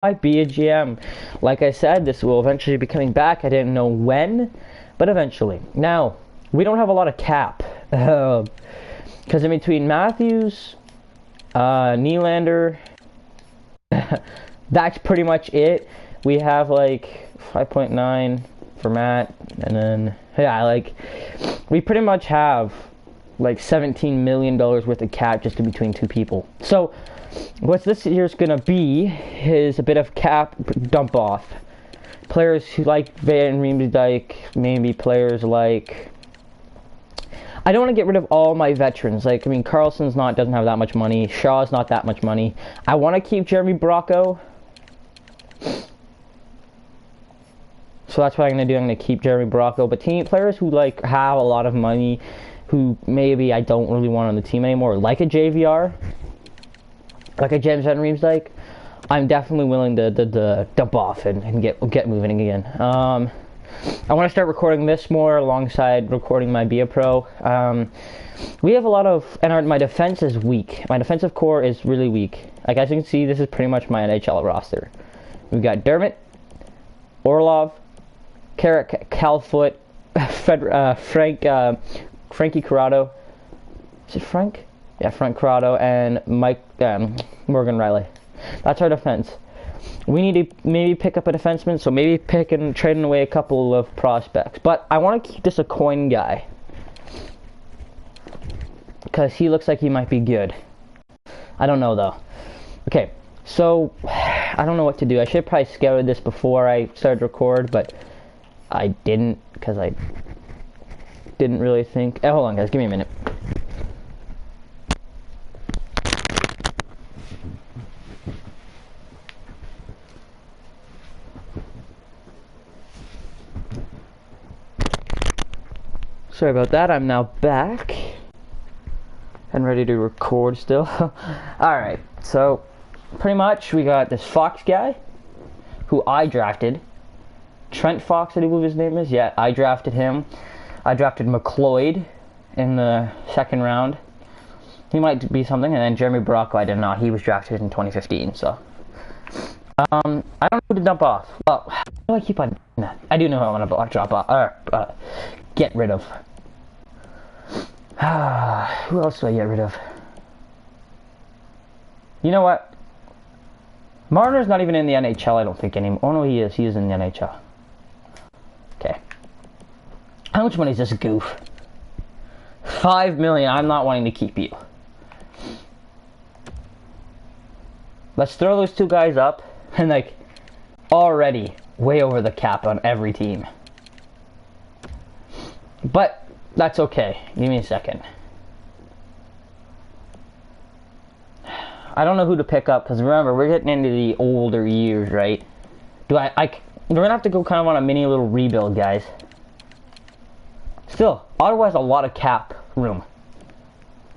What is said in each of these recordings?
might be a GM. Like I said, this will eventually be coming back. I didn't know when, but eventually. Now, we don't have a lot of cap. Because in between Matthews, Nylander, that's pretty much it. We have like 5.9 for Matt, and then, yeah, like, we pretty much have like $17 million worth of cap just in between two people. So, what this year's gonna be is a bit of cap dump off. Players who like Van Riemsdyk, maybe players like... I don't want to get rid of all my veterans. Like, I mean, Carlson's doesn't have that much money. Shaw's not that much money. I want to keep Jeremy Bracco. So that's what I'm gonna do. I'm gonna keep Jeremy Bracco. But players who like have a lot of money, who maybe I don't really want on the team anymore, like a JVR, like a James Van Riemsdyk, I'm definitely willing to dump off and get moving again. I want to start recording this more alongside recording my Be A Pro. We have a lot of, and my defense is weak. My defensive core is really weak. Like, as you can see, this is pretty much my NHL roster. We've got Dermott, Orlov, Carrick, Calfoot, Frankie Corrado. Is it Frank? Yeah, Frank Corrado and Morgan Riley. That's our defense. We need to maybe pick up a defenseman, so maybe trading away a couple of prospects. But I want to keep this a coin guy, because he looks like he might be good. I don't know though. Okay, so I don't know what to do. I should have probably scouted this before I started to record, but I didn't, because I didn't really think. Hold on, guys, give me a minute. Sorry about that, I'm now back and ready to record still. Alright, so pretty much we got this Fox guy who I drafted. Trent Fox, I believe his name is. Yeah, I drafted him. I drafted McLeod in the second round. He might be something. And then Jeremy Bracco, I did not. He was drafted in 2015, so. I don't know who to dump off. Well, how do I keep on doing that? I do know who I want to drop off. Get rid of. Who else do I get rid of? You know what? Marner's not even in the NHL, I don't think, anymore. Oh no, he is. He is in the NHL. Okay. How much money is this goof? $5 million. I'm not wanting to keep you. Let's throw those two guys up, and like, already way over the cap on every team. But that's okay. Give me a second. I don't know who to pick up, because remember, we're getting into the older years, right? We're gonna have to go kind of on a mini little rebuild, guys. Still, Ottawa has a lot of cap room.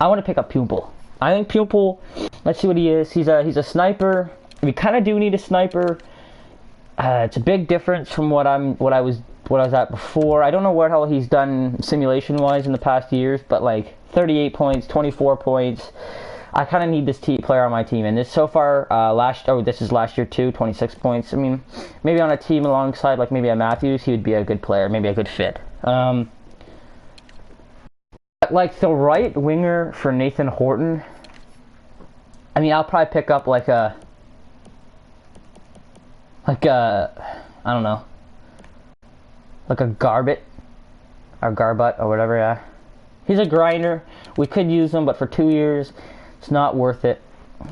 I want to pick up Pupil. I think Pupil, let's see what he is. He's a sniper. We kind of do need a sniper. It's a big difference from what I was at before. I don't know what hell he's done simulation-wise in the past years, but like 38 points, 24 points. I kind of need this player on my team, and this so far, this is last year too, 26 points. I mean, maybe on a team alongside, like maybe a Matthews, he would be a good player, maybe a good fit. Like the right winger for Nathan Horton, I mean, I'll probably pick up like a, I don't know, like a Garbett, or Garbutt, or whatever, yeah. He's a grinder. We could use him, but for 2 years, it's not worth it.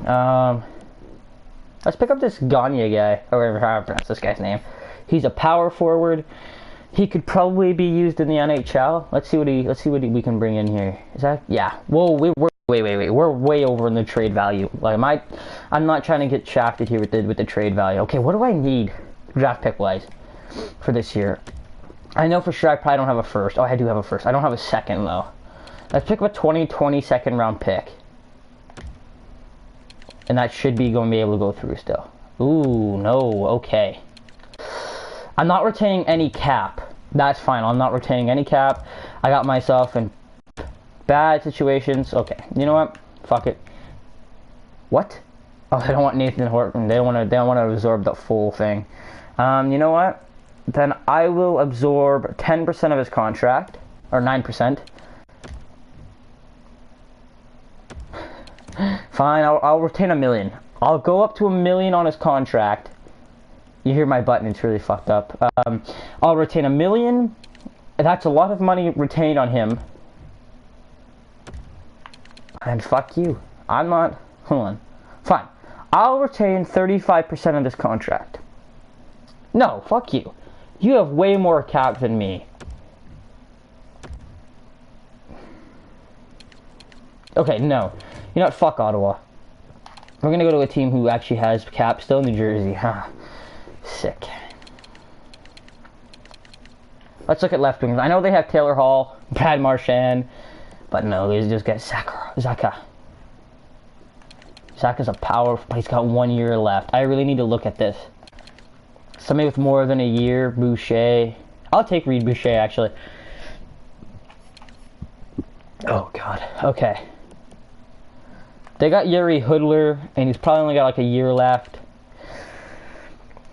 Let's pick up this Gagne guy, or whatever, how I pronounce this guy's name. He's a power forward. He could probably be used in the NHL. Let's see what we can bring in here. Is that, yeah? Whoa, we're way over in the trade value. Like, I'm not trying to get shafted here with the trade value. Okay, what do I need draft pick wise for this year? I know for sure I probably don't have a first. Oh, I do have a first. I don't have a second though. Let's pick up a 2020 second round pick. And that should be going to be able to go through still. Ooh, no, okay. I'm not retaining any cap. That's fine, I'm not retaining any cap. I got myself in bad situations. Okay, you know what? Fuck it. What? Oh, they don't want Nathan Horton. They don't want to. They don't want to absorb the full thing. You know what? Then I will absorb 10% of his contract, or 9%. Fine, I'll retain $1 million. I'll go up to $1 million on his contract. You hear my button, it's really fucked up. I'll retain $1 million. That's a lot of money retained on him. And fuck you. I'm not... Hold on. Fine. I'll retain 35% of this contract. No, fuck you. You have way more cap than me. Okay, no. You know what? Fuck Ottawa. We're gonna go to a team who actually has cap still, New Jersey. Huh. Sick. Let's look at left wings. I know they have Taylor Hall, Brad Marchand, but no, they just get Zaka. Zaka's a power, but he's got 1 year left. I really need to look at this. Somebody with more than a year, Boucher. I'll take Reed Boucher, actually. Oh, God. Okay. They got Yuri Hoodler, and he's probably only got like a year left.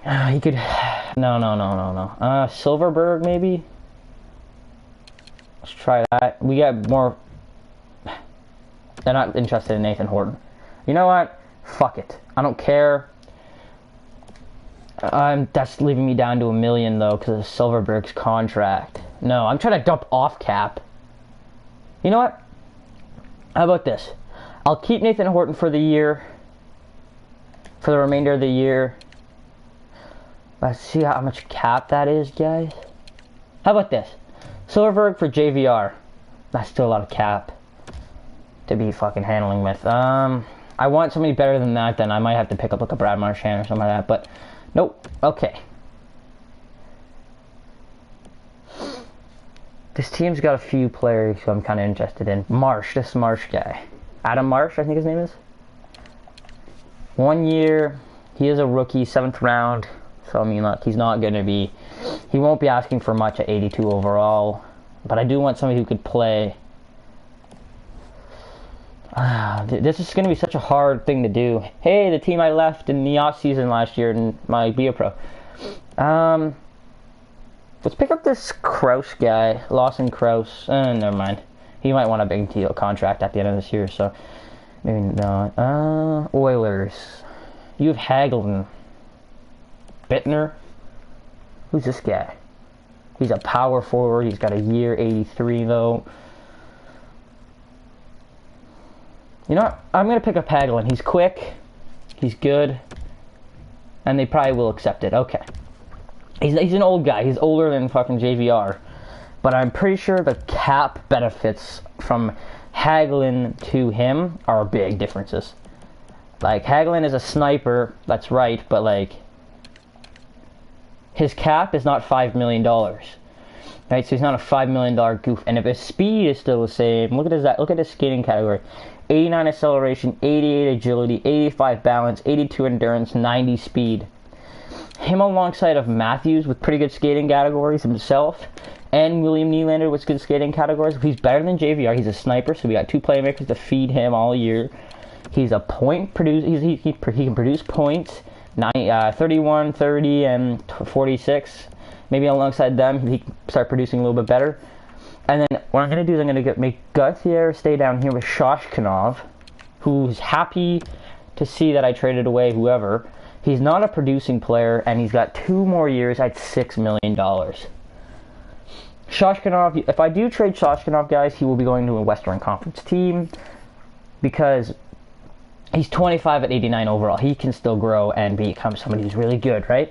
He could... No. Silverberg, maybe? Let's try that. We got more... They're not interested in Nathan Horton. You know what? Fuck it. I don't care. That's leaving me down to $1 million, though, because of Silverberg's contract. No, I'm trying to dump off cap. You know what? How about this? I'll keep Nathan Horton for the year. For the remainder of the year. Let's see how much cap that is, guys. How about this? Silverberg for JVR. That's still a lot of cap to be fucking handling with. I want somebody better than that, then I might have to pick up like a Brad Marchand or something like that, but nope. Okay. This team's got a few players who I'm kind of interested in. This Marsh guy. Adam Marsh, I think his name is. 1 year. He is a rookie, 7th round. So, I mean, look, he's not going to be... He won't be asking for much at 82 overall. But I do want somebody who could play... this is going to be such a hard thing to do. Hey, the team I left in the off-season last year in my BioPro. Let's pick up this Krause guy. Lawson Krause. Never mind. He might want a big deal contract at the end of this year, so... Maybe not. Oilers. You have Hagelin. Bittner. Who's this guy? He's a power forward. He's got a year 83, though. You know what? I'm going to pick up Hagelin. He's quick. He's good. And they probably will accept it. Okay. He's an old guy. He's older than fucking JVR. But I'm pretty sure the cap benefits from Hagelin to him are big differences. Like, Hagelin is a sniper. That's right. But, like, his cap is not $5 million. Right? So he's not a $5 million goof. And if his speed is still the same, look at his skating category. 89 acceleration, 88 agility, 85 balance, 82 endurance, 90 speed. Him alongside of Matthews with pretty good skating categories himself, and William Nylander with good skating categories. He's better than JVR. He's a sniper, so we got 2 playmakers to feed him all year. He's a point producer. He can produce points, 31, 30, and 46. Maybe alongside them, he can start producing a little bit better. And then what I'm going to do is I'm going to make Gauthier stay down here with Shoshkanov, who's happy to see that I traded away whoever. He's not a producing player, and he's got 2 more years at $6 million. Shoshkanov, if I do trade Shoshkanov, guys, he will be going to a Western Conference team because he's 25 at 89 overall. He can still grow and become somebody who's really good, right?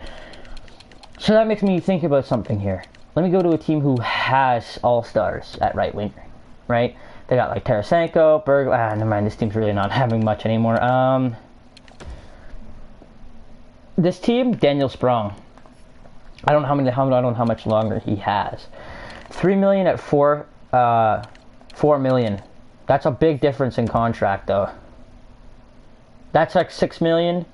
So that makes me think about something here. Let me go to a team who has all-stars at right winger, right? They got like Tarasenko, Berg. Never mind. This team's really not having much anymore. This team, Daniel Sprong. I don't know how much longer he has. $3 million at $4 million. That's a big difference in contract, though. That's like $6 million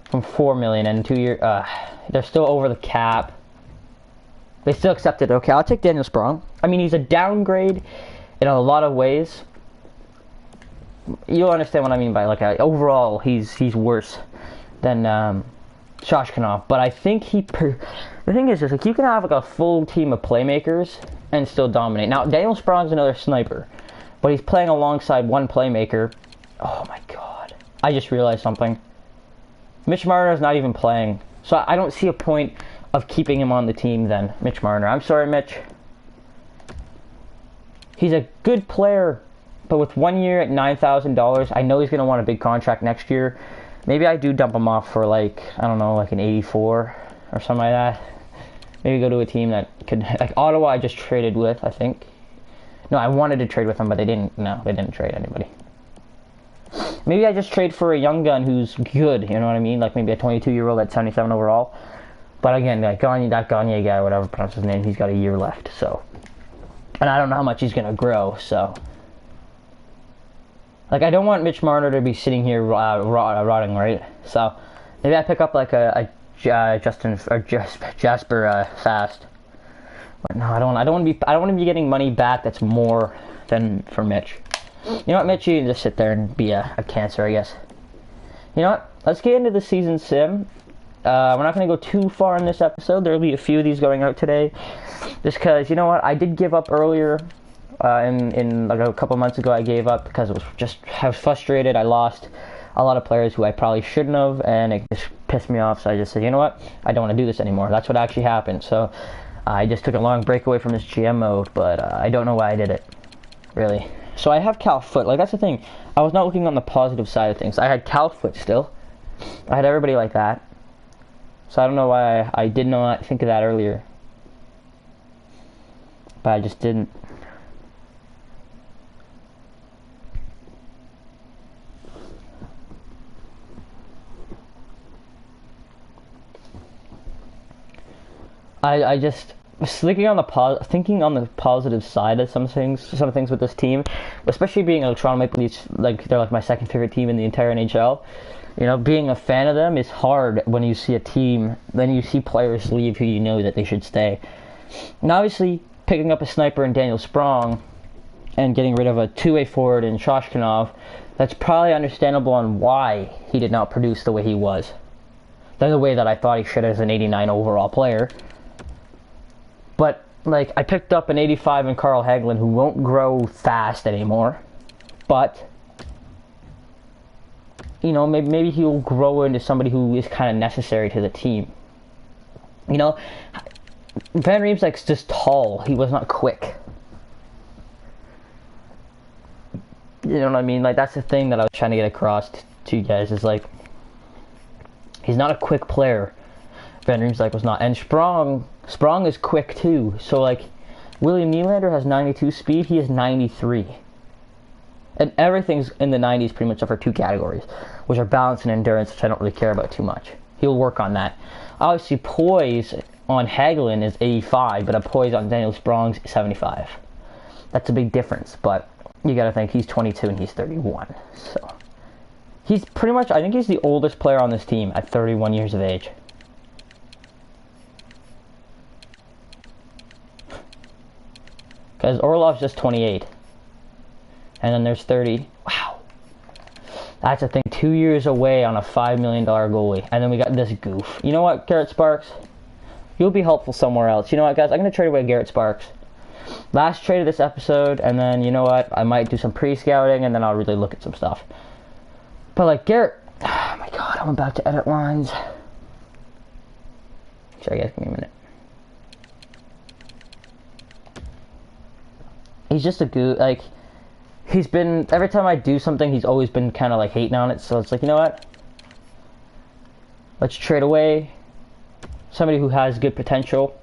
from $4 million in 2 years. They're still over the cap. They still accept it. Okay, I'll take Daniel Sprong. I mean, he's a downgrade in a lot of ways. you'll understand what I mean by like overall he's worse than Shoshkanov. But I think the thing is like you can have like a full team of playmakers and still dominate. Now Daniel Sprong's another sniper, but he's playing alongside one playmaker. Oh my god! I just realized something. Mitch Marner's not even playing, so I don't see a point of keeping him on the team then. Mitch Marner. I'm sorry, Mitch. He's a good player, but with 1 year at $9,000, I know he's going to want a big contract next year. Maybe I do dump him off for like, I don't know, like an 84 or something like that. Maybe go to a team that could, like Ottawa I just traded with, I think. No, I wanted to trade with them, but they didn't trade anybody. Maybe I just trade for a young gun who's good, you know what I mean? Like maybe a 22-year-old at 77 overall. But again, like Gagne guy, whatever pronounce his name, he's got a year left, so. And I don't know how much he's going to grow, so. Like, I don't want Mitch Marner to be sitting here rotting, right? So, maybe I pick up, like, a Jasper Fast. But no, I don't want to be getting money back that's more than for Mitch. You know what, Mitch? You can just sit there and be a cancer, I guess. You know what? Let's get into the season sim. We're not going to go too far in this episode. There will be a few of these going out today. Just because, you know what, I did give up earlier, in like a couple months ago I gave up because I was frustrated. I lost a lot of players who I probably shouldn't have, and it just pissed me off, so I just said, you know what, I don't want to do this anymore. That's what actually happened, so I just took a long break away from this GM mode, but I don't know why I did it, really. So I have Cal Foot, like that's the thing, I was not looking on the positive side of things. I had Cal Foot still, I had everybody like that, so I don't know why I did not think of that earlier. But I just didn't. I just was thinking on the positive side of some things with this team, especially being a Toronto Maple Leafs, like they're like my second favorite team in the entire NHL. You know, being a fan of them is hard when you see a team, then you see players leave who you know that they should stay. And obviously, picking up a sniper in Daniel Sprong and getting rid of a two-way forward in Shoshkanov, that's probably understandable on why he did not produce the way he was. The way that I thought he should as an 89 overall player. But, like, I picked up an 85 in Carl Hagelin who won't grow fast anymore. But, you know, maybe he'll grow into somebody who is kind of necessary to the team. You know, Van Riemsdyk's just tall. He was not quick. You know what I mean? Like, that's the thing that I was trying to get across to you guys, is like, he's not a quick player. Van Riemsdyk was not. And Sprong is quick too. So, like, William Nylander has 92 speed. He has 93. And everything's in the 90s pretty much, except for two categories, which are balance and endurance, which I don't really care about too much. He'll work on that. Obviously, poise on Hagelin is 85, but a poise on Daniel Sprong's 75. That's a big difference, but you gotta think he's 22 and he's 31. So, he's pretty much, I think he's the oldest player on this team at 31 years of age. Because Orlov's just 28. And then there's 30. Wow. That's the thing. 2 years away on a $5 million goalie. And then we got this goof. You know what, Garrett Sparks? You'll be helpful somewhere else. You know what, guys? I'm going to trade away Garrett Sparks. Last trade of this episode. And then, you know what? I might do some pre-scouting. And then I'll really look at some stuff. But, like, Garrett... Oh, my God. I'm about to edit lines. Sorry, guys. Give me a minute. He's just a good, like, he's been, every time I do something, he's always been kind of, like, hating on it, so it's like, you know what? Let's trade away somebody who has good potential,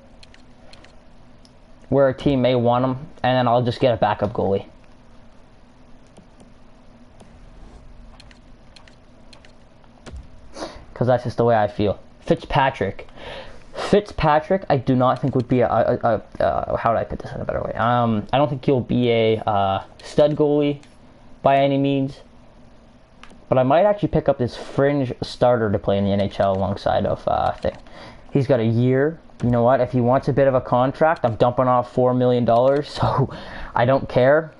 where a team may want him, and then I'll just get a backup goalie. Because that's just the way I feel. Fitzpatrick, I do not think would be how would I put this in a better way? I don't think he'll be a stud goalie by any means, but I might actually pick up this fringe starter to play in the NHL alongside of thing. He's got a year. You know what? If he wants a bit of a contract, I'm dumping off $4 million, so I don't care.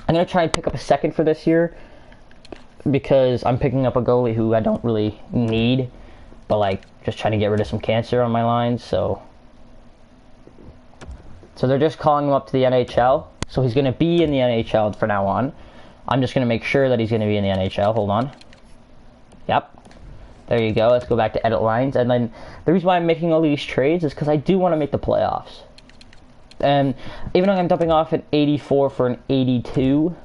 I'm going to try and pick up a second for this year because I'm picking up a goalie who I don't really need, but like just trying to get rid of some cancer on my lines. So they're just calling him up to the NHL. So he's going to be in the NHL from now on. I'm just going to make sure that he's going to be in the NHL. Hold on. Yep. There you go. Let's go back to edit lines. And then the reason why I'm making all these trades is because I do want to make the playoffs. And even though I'm dumping off an 84 for an 82,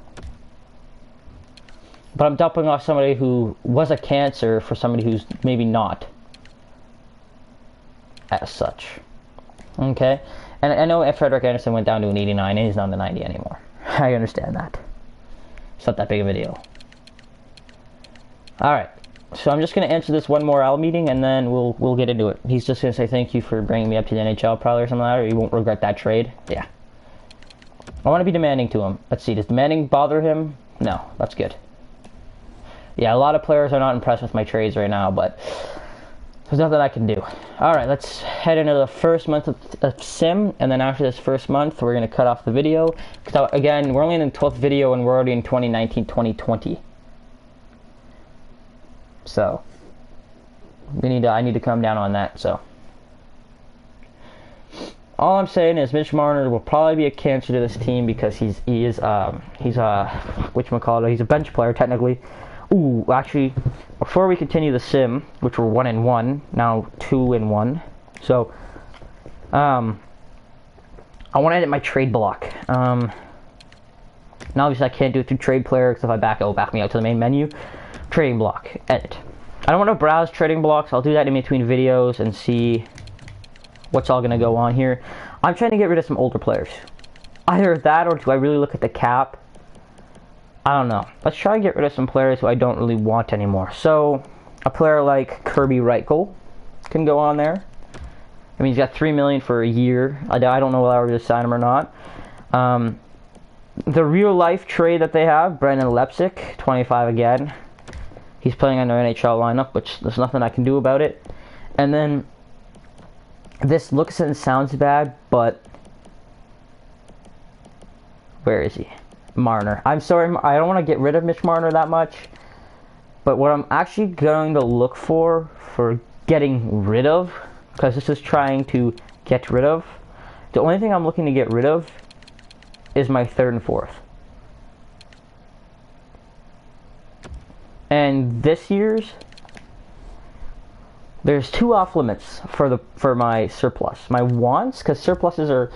but I'm dumping off somebody who was a cancer for somebody who's maybe not as such. Okay? And I know if Frederik Andersen went down to an 89 and he's not a 90 anymore. I understand that. It's not that big of a deal. Alright. So I'm just going to answer this one more Al meeting, and then we'll get into it. He's just going to say thank you for bringing me up to the NHL probably or something like that, or he won't regret that trade. Yeah. I want to be demanding to him. Let's see, does demanding bother him? No, that's good. Yeah, a lot of players are not impressed with my trades right now, but there's nothing I can do. Alright, let's head into the first month of Sim, and then after this first month, we're going to cut off the video. Because again, we're only in the 12th video, and we're already in 2019-2020. So I need to come down on that. So all I'm saying is Mitch Marner will probably be a cancer to this team because he's a bench player technically. Ooh, actually, before we continue the sim, which we're 1-1 now, 2-1. So I want to edit my trade block. Now obviously I can't do it through trade player because if I back me out to the main menu. Trading block, edit. I don't want to browse trading blocks. I'll do that in between videos and see what's all going to go on here. I'm trying to get rid of some older players. Either that or do I really look at the cap? I don't know. Let's try and get rid of some players who I don't really want anymore. So, a player like Kirby Reichel can go on there. I mean, he's got $3 million for a year. I don't know whether I would sign him or not. The real life trade that they have, Brendan Lepsic, 25 again. He's playing on their NHL lineup, which there's nothing I can do about it. And then, this looks and sounds bad, but where is he? Marner. I'm sorry, I don't want to get rid of Mitch Marner that much, but what I'm actually going to look for getting rid of, because this is trying to get rid of, the only thing I'm looking to get rid of is my 3rd and 4th. And this year's, there's 2 off limits for my surplus. My wants, because surpluses are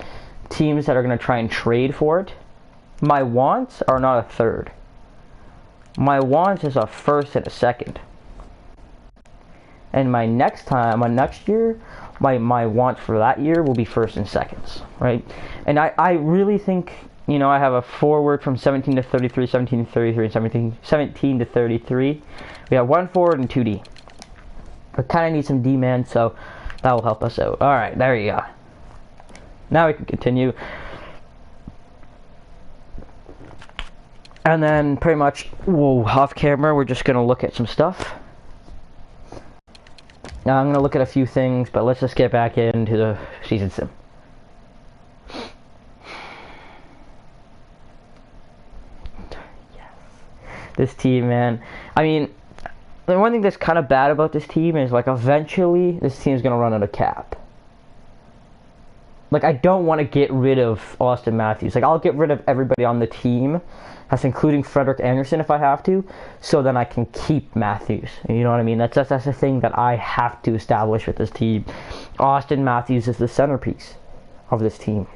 teams that are going to try and trade for it. My wants are not a 3rd. My wants is a 1st and a 2nd. And my next year, my wants for that year will be 1st and 2nds, right? And I really think, you know, I have a forward from 17 to 33, 17 to 33, and 17 to 33. We have 1 forward and 2 D. I kind of need some D-man, so that will help us out. Alright, there you go. Now we can continue. And then pretty much, off camera, we're just going to look at some stuff. Now I'm going to look at a few things, but let's just get back into the season sim. This team, man. I mean, the one thing that's kind of bad about this team is, like, eventually this team's going to run out of cap. Like, I don't want to get rid of Austin Matthews. Like, I'll get rid of everybody on the team. That's including Frederik Andersen if I have to. So then I can keep Matthews. You know what I mean? That's the thing that I have to establish with this team. Austin Matthews is the centerpiece of this team.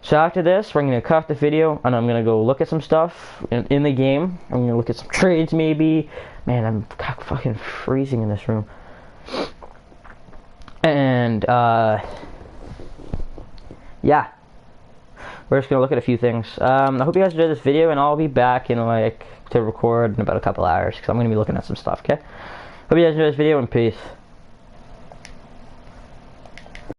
So after this, we're going to cut the video, and I'm going to go look at some stuff in the game. I'm going to look at some trades, maybe. Man, I'm fucking freezing in this room. And, yeah. We're just going to look at a few things. I hope you guys enjoyed this video, and I'll be back, to record in about a couple hours, because I'm going to be looking at some stuff, okay? Hope you guys enjoyed this video, and peace.